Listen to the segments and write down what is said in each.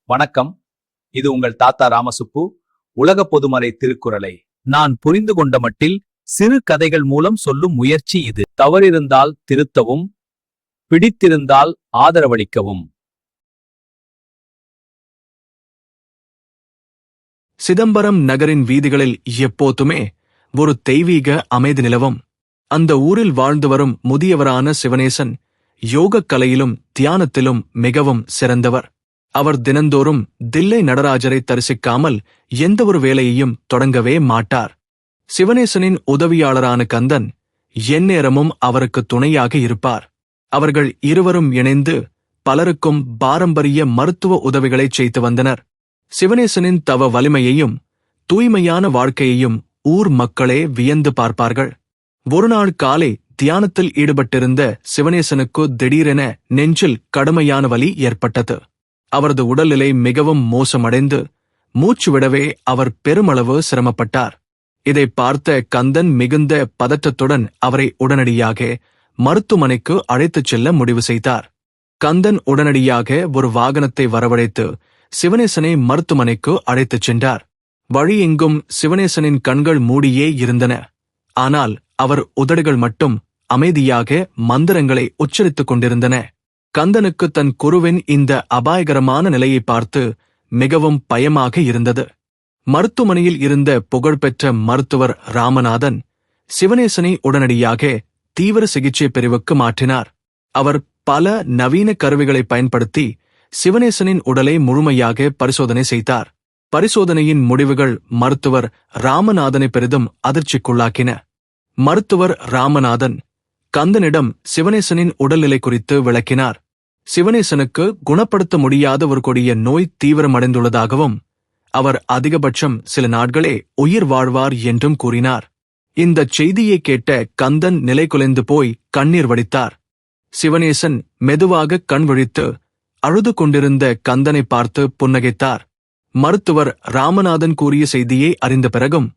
வணக்கம். இது உங்கள் தாத்தா ராமசுப்பு. உலக பொதுமறை திருக்குறளை நான் புரிந்து கொண்ட மட்டில் சிறு கதைகள் மூலம் சொல்லும் முயற்சி இது. தவறிருந்தால் திருத்தவும், பிடித்திருந்தால் ஆதரவளிக்கவும். சிதம்பரம் நகரின் வீதிகளில் எப்போதுமே ஒரு தெய்வீக அமைதி நிலவும். அந்த ஊரில் வாழ்ந்து வரும் முதியவரான சிவனேசன் யோகக் கலையிலும் தியானத்திலும் மிகவும் சிறந்தவர். அவர் தினந்தோறும் தில்லை நடராஜரை தரிசிக்காமல் எந்த ஒரு வேலையையும் தொடங்கவே மாட்டார். சிவனேசனின் உதவியாளரான கந்தன் எந்நேரமும் அவருக்கு துணையாக இருப்பார். அவர்கள் இருவரும் இணைந்து பலருக்கும் பாரம்பரிய மருத்துவ உதவிகளை செய்து வந்தனர். சிவனேசனின் தவ வலிமையையும் தூய்மையான வாழ்க்கையையும் ஊர் மக்களே வியந்து பார்ப்பார்கள். ஒருநாள் காலை தியானத்தில் ஈடுபட்டிருந்த சிவனேசனுக்கு திடீரென நெஞ்சில் கடுமையான வலி ஏற்பட்டது. அவரது உடல்நிலை மிகவும் மோசமடைந்து மூச்சு விடவே அவர் பெருமளவு சிரமப்பட்டார். இதை பார்த்த கந்தன் மிகுந்த பதற்றத்துடன் அவரை உடனடியாக மருத்துவமனைக்கு அழைத்துச் செல்ல முடிவு செய்தார். கந்தன் உடனடியாக ஒரு வாகனத்தை வரவழைத்து சிவனேசனை மருத்துவமனைக்கு அழைத்துச் சென்றார். வழியெங்கும் சிவனேசனின் கண்கள் மூடியே இருந்தன. ஆனால் அவர் உதடுகள் மட்டும் அமைதியாக மந்திரங்களை உச்சரித்துக் கொண்டிருந்தன. கந்தனுக்கு தன் குருவின் இந்த அபாயகரமான நிலையை பார்த்து மிகவும் பயமாக இருந்தது. மருத்துவமனையில் இருந்த புகழ்பெற்ற மருத்துவர் ராமநாதன் சிவனேசனை உடனடியாக தீவிர சிகிச்சை பிரிவுக்கு மாற்றினார். அவர் பல நவீன கருவிகளை பயன்படுத்தி சிவனேசனின் உடலை முழுமையாக பரிசோதனை செய்தார். பரிசோதனையின் முடிவுகள் மருத்துவர் ராமநாதனை பெரிதும் அதிர்ச்சிக்குள்ளாக்கின. மருத்துவர் ராமநாதன் கந்தனிடம் சிவனேசனின் உடல்நிலை குறித்து விளக்கினார். சிவனேசனுக்கு குணப்படுத்த முடியாத ஒரு கொடிய நோய் தீவிரமடைந்துள்ளதாகவும் அவர் அதிகபட்சம் சில நாட்களே உயிர் வாழ்வார் என்றும் கூறினார். இந்த செய்தியை கேட்ட கந்தன் நிலை குலைந்து போய் கண்ணீர் வடித்தார். சிவனேசன் மெதுவாக கண் விழித்து அழுது கொண்டிருந்த கந்தனை பார்த்து புன்னகைத்தார். மருத்துவர் ராமநாதன் கூறிய செய்தியை அறிந்த பிறகும்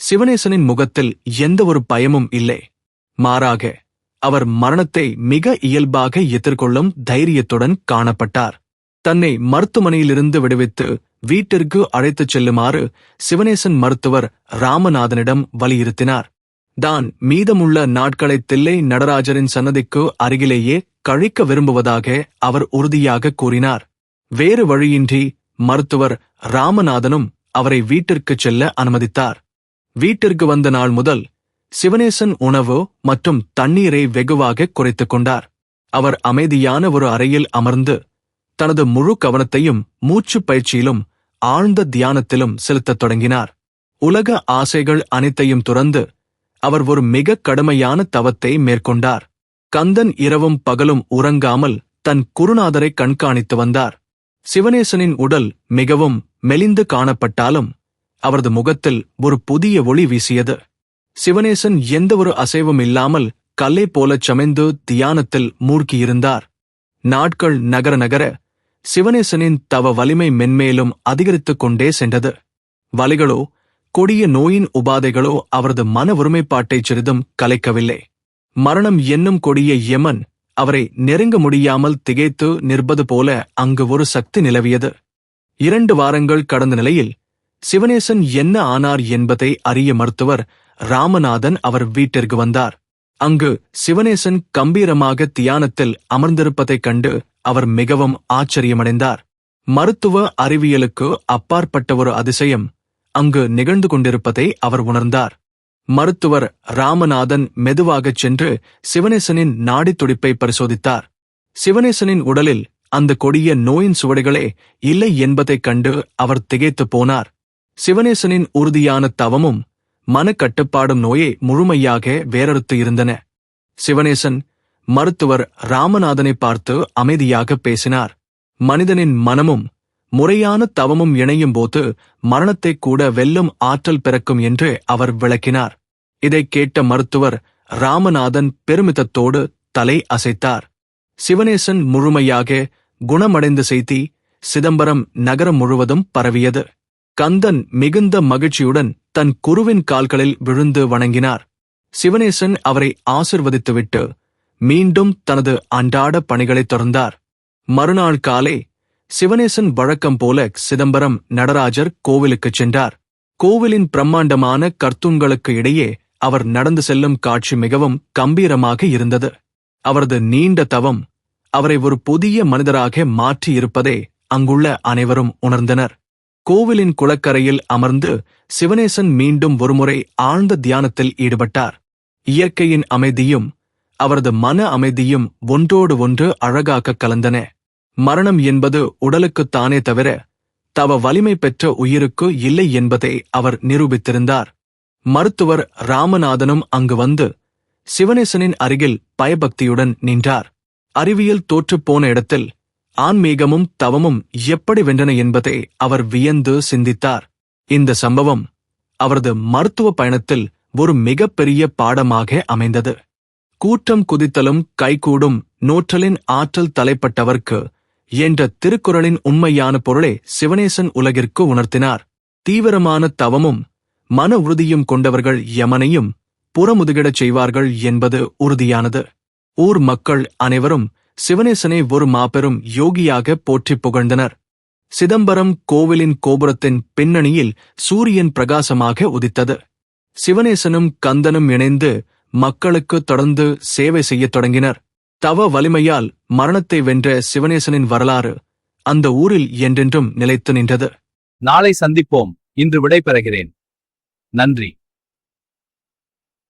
சிவனேசனின் முகத்தில் எந்த ஒரு பயமும் இல்லை. மாறாக அவர் மரணத்தை மிக இயல்பாக எதிர்கொள்ளும் தைரியத்துடன் காணப்பட்டார். தன்னை மருத்துவமனையிலிருந்து விடுவித்து வீட்டிற்கு அழைத்துச் செல்லுமாறு சிவனேசன் மருத்துவர் ராமநாதனிடம் வலியுறுத்தினார். தான் மீதமுள்ள நாட்களை தில்லை நடராஜரின் சன்னதிக்கு அருகிலேயே கழிக்க விரும்புவதாக அவர் உறுதியாக கூறினார். வேறு வழியின்றி மருத்துவர் ராமநாதனும் அவரை வீட்டிற்குச் செல்ல அனுமதித்தார். வீட்டிற்கு வந்த நாள் முதல் சிவனேசன் உணவு மற்றும் தண்ணீரை வெகுவாக குறைத்துக் கொண்டார். அவர் அமைதியான ஒரு அறையில் அமர்ந்து தனது முழு கவனத்தையும் மூச்சு பயிற்சியிலும் ஆழ்ந்த தியானத்திலும் செலுத்தத் தொடங்கினார். உலக ஆசைகள் அனைத்தையும் துறந்து அவர் ஒரு மிக கடுமையான தவத்தை மேற்கொண்டார். கந்தன் இரவும் பகலும் உறங்காமல் தன் குருநாதரை கண்காணித்து வந்தார். சிவனேசனின் உடல் மிகவும் மெலிந்து காணப்பட்டாலும் அவரது முகத்தில் ஒரு புதிய ஒளி வீசியது. சிவனேசன் எந்த ஒரு அசைவும் இல்லாமல் கல்லை போலச் சமைந்து தியானத்தில் மூழ்கியிருந்தார். நாட்கள் நகர நகர சிவனேசனின் தவ வலிமை மென்மேலும் அதிகரித்துக் கொண்டே சென்றது. வலிகளோ கொடிய நோயின் உபாதைகளோ அவரது மன ஒருமைப்பாட்டைச் சிறிதும் கலைக்கவில்லை. மரணம் என்னும் கொடிய யமன் அவரை நெருங்க முடியாமல் திகைத்து நிற்பது போல அங்கு ஒரு சக்தி நிலவியது. 2 வாரங்கள் கடந்த நிலையில் சிவனேசன் என்ன ஆனார் என்பதை அறிய மருத்துவர் ராமநாதன் அவர் வீட்டிற்கு வந்தார். அங்கு சிவனேசன் கம்பீரமாக தியானத்தில் அமர்ந்திருப்பதைக் கண்டு அவர் மிகவும் ஆச்சரியமடைந்தார். மருத்துவ அறிவியலுக்கு அப்பாற்பட்ட ஒரு அதிசயம் அங்கு நிகழ்ந்து கொண்டிருப்பதை அவர் உணர்ந்தார். மருத்துவர் ராமநாதன் மெதுவாகச் சென்று சிவனேசனின் நாடித் துடிப்பை பரிசோதித்தார். சிவனேசனின் உடலில் அந்த கொடிய நோயின் சுவடுகளே இல்லை என்பதைக் கண்டு அவர் திகைத்துப் போனார். சிவனேசனின் உறுதியான தவமும் மனக்கட்டுப்பாடும் நோயை முழுமையாக வேறறுத்து இருந்தன. சிவனேசன் மருத்துவர் ராமநாதனை பார்த்து அமைதியாக பேசினார். மனிதனின் மனமும் முறையான தவமும் இணையும் போது மரணத்தை கூட வெல்லும் ஆற்றல் பிறக்கும் என்று அவர் விளக்கினார். இதைக் கேட்ட மருத்துவர் ராமநாதன் பெருமிதத்தோடு தலை அசைத்தார். சிவனேசன் முழுமையாக குணமடைந்த செய்தி சிதம்பரம் நகரம் முழுவதும் பரவியது. கந்தன் மிகுந்த மகிழ்ச்சியுடன் தன் குருவின் கால்களில் விழுந்து வணங்கினார். சிவனேசன் அவரை ஆசிர்வதித்துவிட்டு மீண்டும் தனது அன்றாட பணிகளைத் தொடர்ந்தார். மறுநாள் காலை சிவனேசன் வழக்கம் போல சிதம்பரம் நடராஜர் கோவிலுக்குச் சென்றார். கோவிலின் பிரம்மாண்டமான கர்த்தூன்களுக்கு இடையே அவர் நடந்து செல்லும் காட்சி மிகவும் கம்பீரமாக இருந்தது. அவரது நீண்ட தவம் அவரை ஒரு புதிய மனிதராக மாற்றியிருப்பதை அங்குள்ள அனைவரும் உணர்ந்தனர். கோவிலின் குளக்கரையில் அமர்ந்து சிவனேசன் மீண்டும் ஒருமுறை ஆழ்ந்த தியானத்தில் ஈடுபட்டார். இயற்கையின் அமைதியும் அவரது மன அமைதியும் ஒன்றோடு ஒன்று அழகாக கலந்தன. மரணம் என்பது உடலுக்குத்தானே தவிர தவ வலிமை பெற்ற உயிருக்கு இல்லை என்பதை அவர் நிரூபித்திருந்தார். மருத்துவர் ராமநாதனும் அங்கு வந்து சிவனேசனின் அருகில் பயபக்தியுடன் நின்றார். அறிவியல் தோற்றுப்போன இடத்தில் ஆன்மீகமும் தவமும் எப்படி வென்றன என்பதை அவர் வியந்து சிந்தித்தார். இந்த சம்பவம் அவரது மருத்துவ பயணத்தில் ஒரு மிகப்பெரிய பாடமாக அமைந்தது. கூற்றம் குதித்தலும் கைகூடும் நோற்றலின் ஆற்றல் தலைப்பட்டவர்க்கு என்ற திருக்குறளின் உண்மையான பொருளை சிவனேசன் உலகிற்கு உணர்த்தினார். தீவிரமான தவமும் மன உறுதியும் கொண்டவர்கள் யமனையும் புறமுதுகிடச் செய்வார்கள் என்பது உறுதியானது. ஊர் மக்கள் அனைவரும் சிவனேசனை ஒரு மாபெரும் யோகியாக போற்றிப் புகழ்ந்தனர். சிதம்பரம் கோவிலின் கோபுரத்தின் பின்னணியில் சூரியன் பிரகாசமாக உதித்தது. சிவனேசனும் கந்தனும் இணைந்து மக்களுக்கு தொடர்ந்து சேவை செய்யத் தொடங்கினர். தவ வலிமையால் மரணத்தை வென்ற சிவனேசனின் வரலாறு அந்த ஊரில் என்றென்றும் நிலைத்து நின்றது. நாளை சந்திப்போம். இன்று விடைபெறுகிறேன். நன்றி.